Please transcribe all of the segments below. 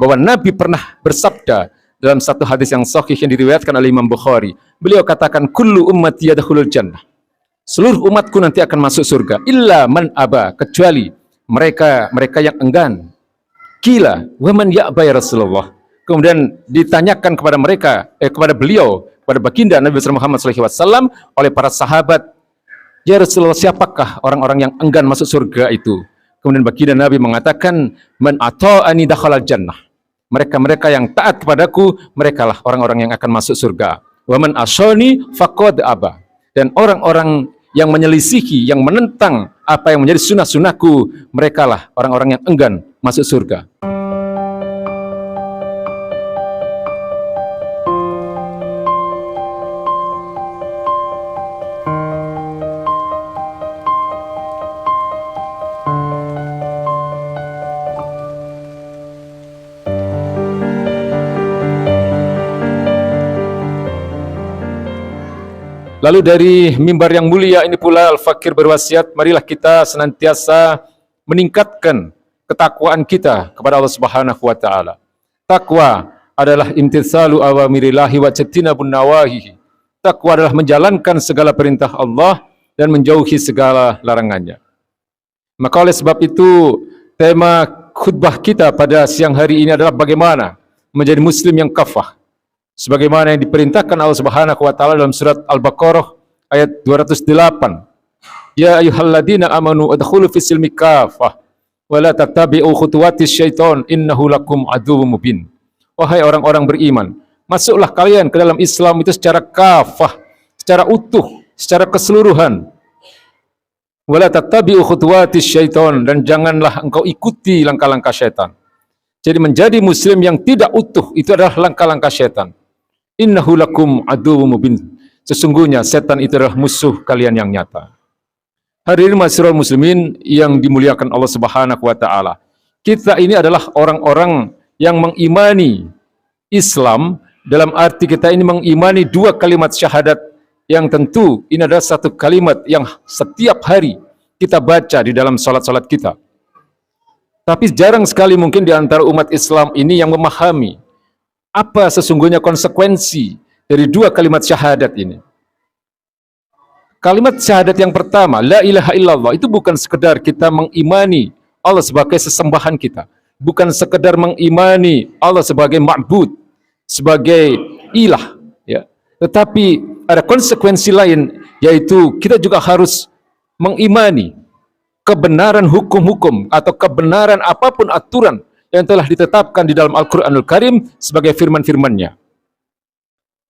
bahwa Nabi pernah bersabda dalam satu hadis yang sahih yang diriwayatkan oleh Imam Bukhari. Beliau katakan, kullu ummati yadkhulul jannah. Seluruh umatku nanti akan masuk surga. Illa man aba, kecuali mereka yang enggan. Qila, wa man ya'ba ya Rasulullah. Kemudian ditanyakan kepada mereka, kepada beliau, kepada baginda Nabi Muhammad SAW oleh para sahabat, ya Rasulullah, siapakah orang-orang yang enggan masuk surga itu? Kemudian baginda Nabi mengatakan, man ata'ani dakhalal jannah. Mereka-mereka yang taat kepadaku, merekalah orang-orang yang akan masuk surga. Wa man asani faqad aba. Dan orang-orang yang menyelisihi, yang menentang apa yang menjadi sunnah-sunnahku, merekalah orang-orang yang enggan masuk surga. Lalu dari mimbar yang mulia ini pula Al-Fakir berwasiat, marilah kita senantiasa meningkatkan ketakwaan kita kepada Allah Subhanahu wa taala. Takwa adalah imtitsalu awamirillahi wa ijtinabun nawahihi. Takwa adalah menjalankan segala perintah Allah dan menjauhi segala larangannya. Maka oleh sebab itu, tema khutbah kita pada siang hari ini adalah bagaimana menjadi muslim yang kafah. Sebagaimana yang diperintahkan Allah Subhanahu wa taala dalam surat Al-Baqarah ayat 208. Ya ayyuhalladzina amanu adkhulu fis silmi kafah wa la tattabi'u khutuwatis syaiton innahu lakum aduwwum mubin. Wahai orang-orang beriman, masuklah kalian ke dalam Islam itu secara kafah, secara utuh, secara keseluruhan. Wa la tattabi'u khutuwatis syaiton, dan janganlah engkau ikuti langkah-langkah syaitan. Jadi menjadi muslim yang tidak utuh itu adalah langkah-langkah syaitan. Innahu lakum aduwwum mubin. Sesungguhnya setan itu adalah musuh kalian yang nyata. Hadirin ma'asyiral muslimin yang dimuliakan Allah Subhanahu wa taala. Kita ini adalah orang-orang yang mengimani Islam, dalam arti kita ini mengimani dua kalimat syahadat yang tentu ini adalah satu kalimat yang setiap hari kita baca di dalam salat-salat kita. Tapi jarang sekali mungkin di antara umat Islam ini yang memahami apa sesungguhnya konsekuensi dari dua kalimat syahadat ini. Kalimat syahadat yang pertama, la ilaha illallah, itu bukan sekedar kita mengimani Allah sebagai sesembahan kita, bukan sekedar mengimani Allah sebagai ma'bud, sebagai ilah, ya. Tetapi ada konsekuensi lain, yaitu kita juga harus mengimani kebenaran hukum-hukum atau kebenaran apapun aturan yang telah ditetapkan di dalam Al-Quranul Karim sebagai firman-firmannya.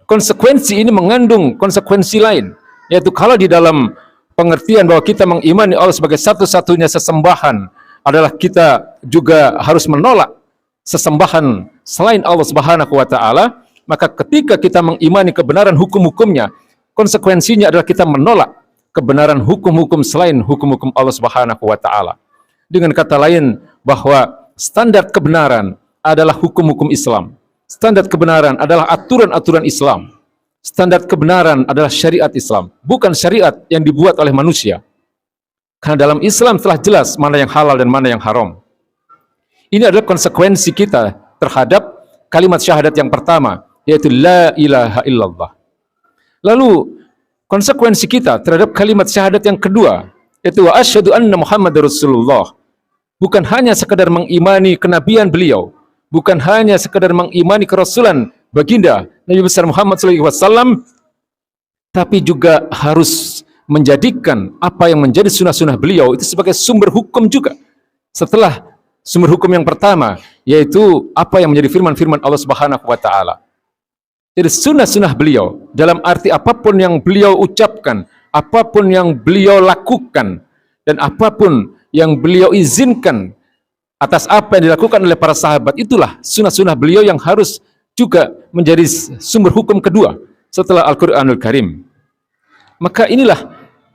Konsekuensi ini mengandung konsekuensi lain, yaitu kalau di dalam pengertian bahwa kita mengimani Allah sebagai satu-satunya sesembahan adalah kita juga harus menolak sesembahan selain Allah Subhanahu wa taala, maka ketika kita mengimani kebenaran hukum-hukumnya, konsekuensinya adalah kita menolak kebenaran hukum-hukum selain hukum-hukum Allah Subhanahu wa taala. Dengan kata lain, bahwa standar kebenaran adalah hukum-hukum Islam. Standar kebenaran adalah aturan-aturan Islam. Standar kebenaran adalah syariat Islam, bukan syariat yang dibuat oleh manusia. Karena dalam Islam telah jelas mana yang halal dan mana yang haram. Ini adalah konsekuensi kita terhadap kalimat syahadat yang pertama, yaitu la ilaha illallah. Lalu konsekuensi kita terhadap kalimat syahadat yang kedua, yaitu wa asyhadu anna Muhammadar Rasulullah. Bukan hanya sekedar mengimani kenabian beliau, bukan hanya sekedar mengimani kerasulan baginda Nabi besar Muhammad SAW, tapi juga harus menjadikan apa yang menjadi sunnah-sunnah beliau itu sebagai sumber hukum juga. Setelah sumber hukum yang pertama, yaitu apa yang menjadi firman-firman Allah Subhanahu wa taala. Jadi sunnah-sunnah beliau dalam arti apapun yang beliau ucapkan, apapun yang beliau lakukan, dan apapun yang beliau izinkan atas apa yang dilakukan oleh para sahabat, itulah sunnah-sunnah beliau yang harus juga menjadi sumber hukum kedua setelah Al-Quranul Karim. Maka inilah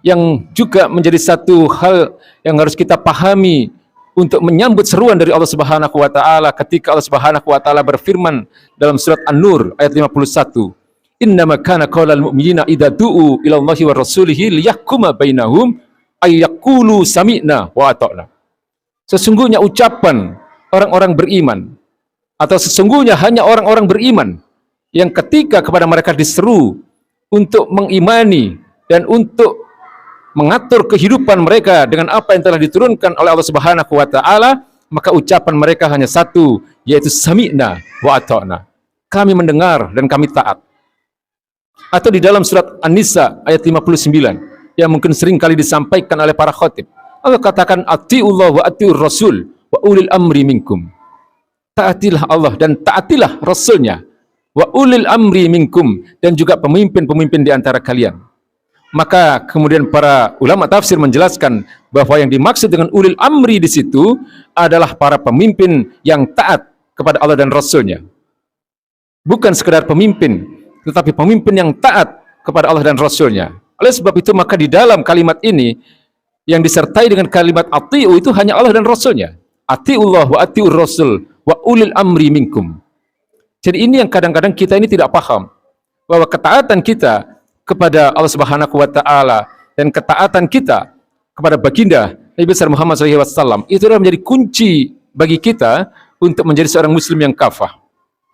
yang juga menjadi satu hal yang harus kita pahami untuk menyambut seruan dari Allah Subhanahu wa taala ketika Allah Subhanahu wa taala berfirman dalam surat An-Nur ayat 51. Innama kana qaulal mu'minina idza du'u ila Allahi wa rasulihi liyahkuma bainahum ay yaqulu sami'na wa ata'na. Sesungguhnya ucapan orang-orang beriman atau sesungguhnya hanya orang-orang beriman yang ketika kepada mereka diseru untuk mengimani dan untuk mengatur kehidupan mereka dengan apa yang telah diturunkan oleh Allah Subhanahu wa taala, maka ucapan mereka hanya satu, yaitu sami'na wa ata'na. Kami mendengar dan kami taat. Atau di dalam surat An-Nisa ayat 59 yang mungkin sering kali disampaikan oleh para khatib, Allah katakan atiullah wa atiur rasul wa ulil amri minkum. Taatilah Allah dan taatilah Rasulnya, wa ulil amri minkum, dan juga pemimpin-pemimpin di antara kalian. Maka kemudian para ulama tafsir menjelaskan bahwa yang dimaksud dengan ulil amri di situ adalah para pemimpin yang taat kepada Allah dan Rasulnya. Bukan sekedar pemimpin, tetapi pemimpin yang taat kepada Allah dan Rasulnya. Oleh sebab itu maka di dalam kalimat ini yang disertai dengan kalimat ati'u itu hanya Allah dan Rasulnya. Ati'ullah wa ati'ur rasul wa ulil amri minkum. Jadi ini yang kadang-kadang kita ini tidak paham, bahwa ketaatan kita kepada Allah Subhanahu wa taala dan ketaatan kita kepada baginda Nabi besar Muhammad SAW itu adalah menjadi kunci bagi kita untuk menjadi seorang muslim yang kafah.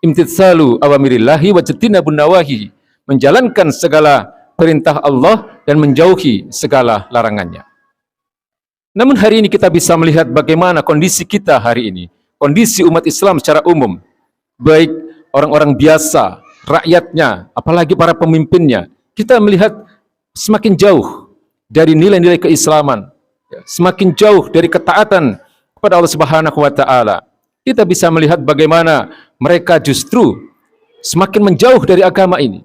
Imtitsalu awamirillahi wa jatinabun nawahi, menjalankan segala perintah Allah dan menjauhi segala larangannya. Namun hari ini kita bisa melihat bagaimana kondisi kita hari ini, kondisi umat Islam secara umum, baik orang-orang biasa, rakyatnya, apalagi para pemimpinnya. Kita melihat semakin jauh dari nilai-nilai keislaman, semakin jauh dari ketaatan kepada Allah Subhanahu wa taala. Kita bisa melihat bagaimana mereka justru semakin menjauh dari agama ini.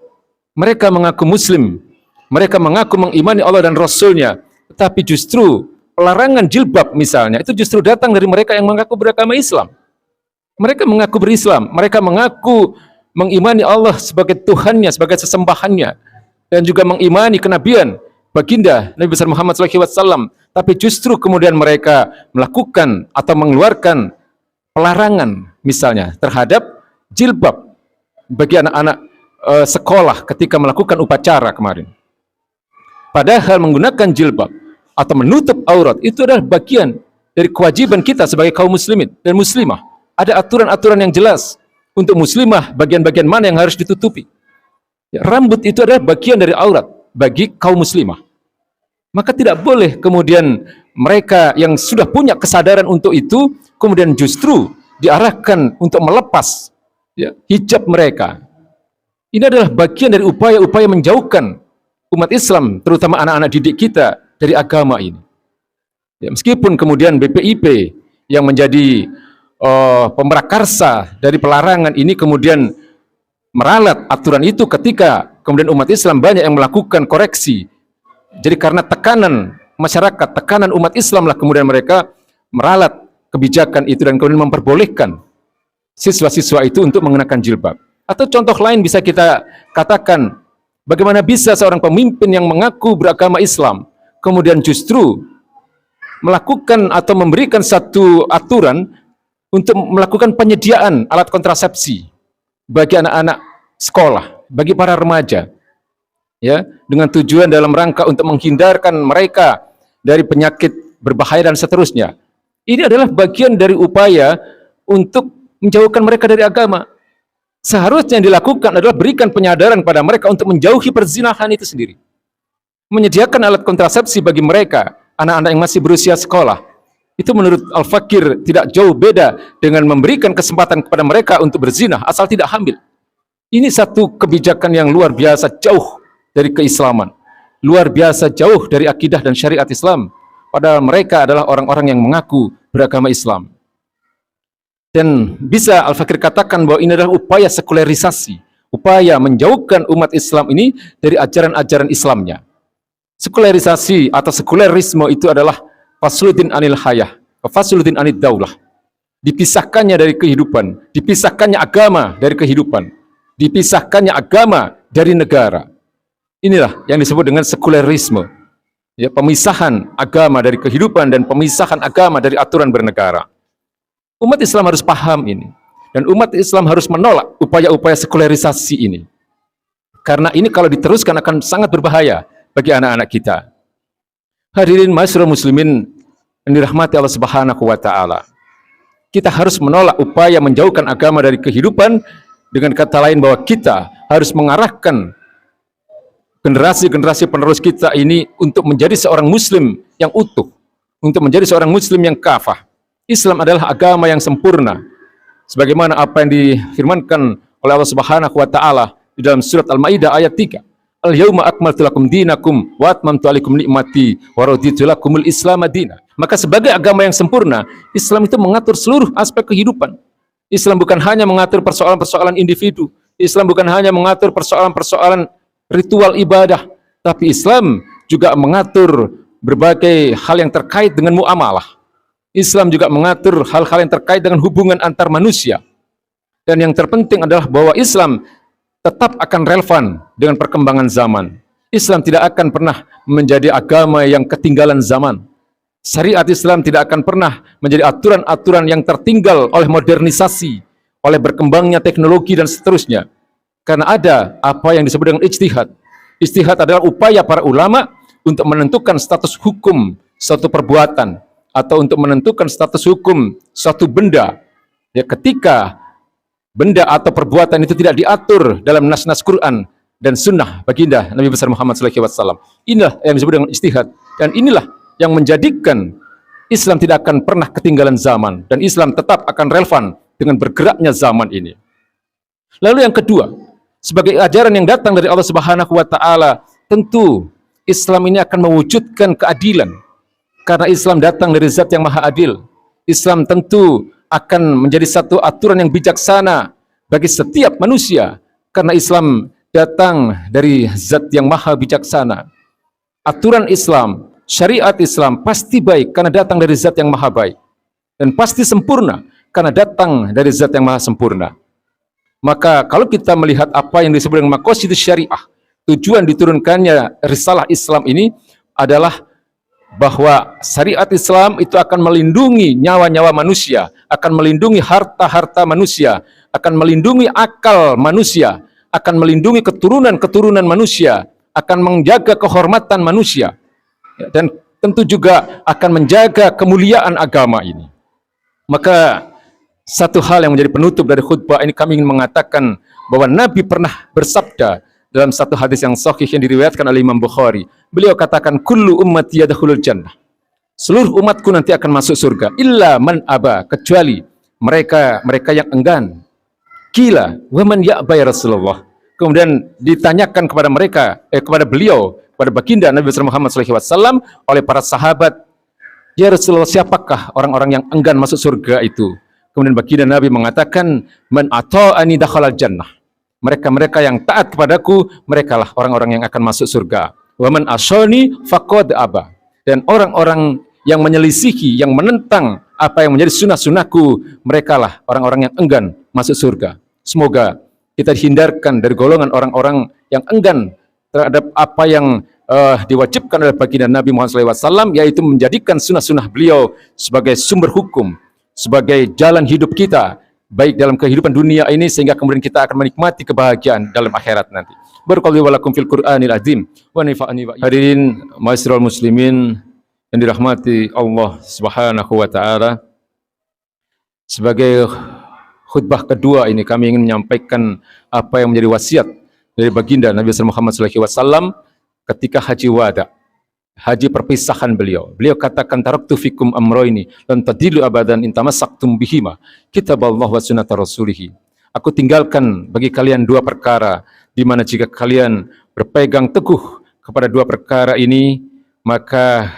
Mereka mengaku muslim, mereka mengaku mengimani Allah dan Rasulnya, tetapi justru pelarangan jilbab misalnya, itu justru datang dari mereka yang mengaku beragama Islam. Mereka mengaku berislam, mereka mengaku mengimani Allah sebagai Tuhannya, sebagai sesembahannya, dan juga mengimani kenabian baginda Nabi besar Muhammad SAW. Tapi justru kemudian mereka melakukan atau mengeluarkan pelarangan misalnya terhadap jilbab bagi anak-anak sekolah ketika melakukan upacara kemarin. Padahal menggunakan jilbab atau menutup aurat itu adalah bagian dari kewajiban kita sebagai kaum muslimin dan muslimah. Ada aturan-aturan yang jelas untuk muslimah, bagian-bagian mana yang harus ditutupi. Ya, rambut itu adalah bagian dari aurat bagi kaum muslimah. Maka tidak boleh kemudian mereka yang sudah punya kesadaran untuk itu kemudian justru diarahkan untuk melepas hijab mereka. Ini adalah bagian dari upaya-upaya menjauhkan umat Islam, terutama anak-anak didik kita, dari agama ini. Ya, meskipun kemudian BPIP yang menjadi pemrakarsa dari pelarangan ini kemudian meralat aturan itu ketika kemudian umat Islam banyak yang melakukan koreksi. Jadi karena tekanan masyarakat, tekanan umat Islam lah kemudian mereka meralat kebijakan itu dan kemudian memperbolehkan siswa-siswa itu untuk mengenakan jilbab. Atau contoh lain bisa kita katakan, bagaimana bisa seorang pemimpin yang mengaku beragama Islam kemudian justru melakukan atau memberikan satu aturan untuk melakukan penyediaan alat kontrasepsi bagi anak-anak sekolah, bagi para remaja, ya, dengan tujuan dalam rangka untuk menghindarkan mereka dari penyakit berbahaya dan seterusnya. Ini adalah bagian dari upaya untuk menjauhkan mereka dari agama. Seharusnya yang dilakukan adalah berikan penyadaran pada mereka untuk menjauhi perzinahan itu sendiri. Menyediakan alat kontrasepsi bagi mereka, anak-anak yang masih berusia sekolah. Itu menurut Al-Fakir tidak jauh beda dengan memberikan kesempatan kepada mereka untuk berzinah asal tidak hamil. Ini satu kebijakan yang luar biasa jauh dari keislaman. Luar biasa jauh dari akidah dan syariat Islam. Padahal mereka adalah orang-orang yang mengaku beragama Islam. Dan bisa Al-Fakir katakan bahwa ini adalah upaya sekulerisasi, upaya menjauhkan umat Islam ini dari ajaran-ajaran Islamnya. Sekulerisasi atau sekulerisme itu adalah fasluddin anil hayah, fasluddin anid daulah. Dipisahkannya dari kehidupan, dipisahkannya agama dari kehidupan, dipisahkannya agama dari negara. Inilah yang disebut dengan sekulerisme. Ya, pemisahan agama dari kehidupan dan pemisahan agama dari aturan bernegara. Umat Islam harus paham ini. Dan umat Islam harus menolak upaya-upaya sekulerisasi ini. Karena ini kalau diteruskan akan sangat berbahaya bagi anak-anak kita. Hadirin masyarakat muslimin yang dirahmati Allah Subhanahu wa taala. Kita harus menolak upaya menjauhkan agama dari kehidupan. Dengan kata lain bahwa kita harus mengarahkan generasi-generasi penerus kita ini untuk menjadi seorang muslim yang utuh, untuk menjadi seorang muslim yang kafah. Islam adalah agama yang sempurna, sebagaimana apa yang difirmankan oleh Allah Subhanahu wa taala di dalam surat Al-Maidah ayat 3. Al-yauma akmaltu lakum dinakum wa atmamtu alaikum ni'mati wa raditu lakumul Islam madina. Maka sebagai agama yang sempurna, Islam itu mengatur seluruh aspek kehidupan. Islam bukan hanya mengatur persoalan-persoalan individu. Islam bukan hanya mengatur persoalan-persoalan ritual ibadah, tapi Islam juga mengatur berbagai hal yang terkait dengan muamalah. Islam juga mengatur hal-hal yang terkait dengan hubungan antar manusia. Dan yang terpenting adalah bahwa Islam tetap akan relevan dengan perkembangan zaman. Islam tidak akan pernah menjadi agama yang ketinggalan zaman. Syariat Islam tidak akan pernah menjadi aturan-aturan yang tertinggal oleh modernisasi, oleh berkembangnya teknologi dan seterusnya. Karena ada apa yang disebut dengan ijtihad. Ijtihad adalah upaya para ulama untuk menentukan status hukum suatu perbuatan atau untuk menentukan status hukum suatu benda. Ya, ketika benda atau perbuatan itu tidak diatur dalam nas-nas Quran dan sunnah baginda Nabi besar Muhammad SAW. Inilah yang disebut dengan ijtihad. Dan inilah yang menjadikan Islam tidak akan pernah ketinggalan zaman, dan Islam tetap akan relevan dengan bergeraknya zaman ini. Lalu yang kedua, sebagai ajaran yang datang dari Allah Subhanahu wa taala, tentu Islam ini akan mewujudkan keadilan. Karena Islam datang dari zat yang maha adil. Islam tentu akan menjadi satu aturan yang bijaksana bagi setiap manusia, karena Islam datang dari zat yang maha bijaksana. Aturan Islam, syariat Islam pasti baik karena datang dari zat yang maha baik, dan pasti sempurna karena datang dari zat yang maha sempurna. Maka kalau kita melihat apa yang disebut dengan maqasidus syariah, tujuan diturunkannya risalah Islam ini adalah bahwa syariat Islam itu akan melindungi nyawa-nyawa manusia, akan melindungi harta-harta manusia, akan melindungi akal manusia, akan melindungi keturunan-keturunan manusia, akan menjaga kehormatan manusia, dan tentu juga akan menjaga kemuliaan agama ini. Maka satu hal yang menjadi penutup dari khutbah ini, kami ingin mengatakan bahwa Nabi pernah bersabda dalam satu hadis yang sahih yang diriwayatkan oleh Imam Bukhari. Beliau katakan, kullu ummati yadkhulul jannah. Seluruh umatku nanti akan masuk surga, illa man aba, kecuali mereka yang enggan. Qila wa man ya'ba ya Rasulullah. Kemudian ditanyakan kepada mereka, kepada beliau, kepada baginda Nabi Muhammad SAW oleh para sahabat, ya Rasulullah, siapakah orang-orang yang enggan masuk surga itu? Kemudian baginda Nabi mengatakan, man ata'ani dakhalal jannah. Mereka-mereka yang taat kepadaku, merekalah orang-orang yang akan masuk surga. Wa man asyani faqad aba. Dan orang-orang yang menyelisihi, yang menentang apa yang menjadi sunnah-sunnahku, merekalah orang-orang yang enggan masuk surga. Semoga kita dihindarkan dari golongan orang-orang yang enggan terhadap apa yang diwajibkan oleh baginda Nabi Muhammad SAW, yaitu menjadikan sunnah-sunnah beliau sebagai sumber hukum, sebagai jalan hidup kita, baik dalam kehidupan dunia ini, sehingga kemudian kita akan menikmati kebahagiaan dalam akhirat nanti. Barakallahu wa lakum fil Qur'anil azim wa nafa'ani wa hadirin ma'asyiral muslimin yang dirahmati Allah Subhanahu wa taala. Sebagai khutbah kedua ini, kami ingin menyampaikan apa yang menjadi wasiat dari baginda Nabi Muhammad SAW ketika haji wada, haji perpisahan beliau. Beliau katakan, taraktu fikum amroini lan tadillu abadan in tamassaktum bihima, kitaballah wa sunnata rasulih. Aku tinggalkan bagi kalian dua perkara, di mana jika kalian berpegang teguh kepada dua perkara ini, maka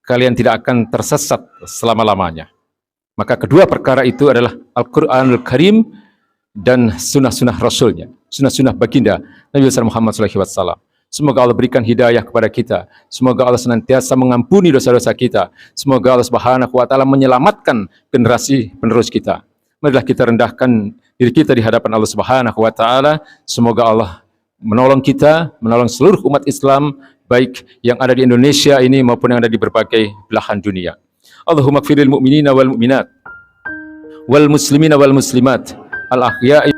kalian tidak akan tersesat selama-lamanya. Maka kedua perkara itu adalah Al-Quranul Karim dan sunnah-sunnah Rasulnya, sunnah-sunnah baginda Nabi Muhammad SAW. Semoga Allah berikan hidayah kepada kita. Semoga Allah senantiasa mengampuni dosa-dosa kita. Semoga Allah Subhanahu wa taala menyelamatkan generasi penerus kita. Marilah kita rendahkan diri kita di hadapan Allah Subhanahu wa taala. Semoga Allah menolong kita, menolong seluruh umat Islam, baik yang ada di Indonesia ini maupun yang ada di berbagai belahan dunia. Allahumma ighfirlil mu'minina wal mu'minat wal muslimina wal muslimat al ahya'i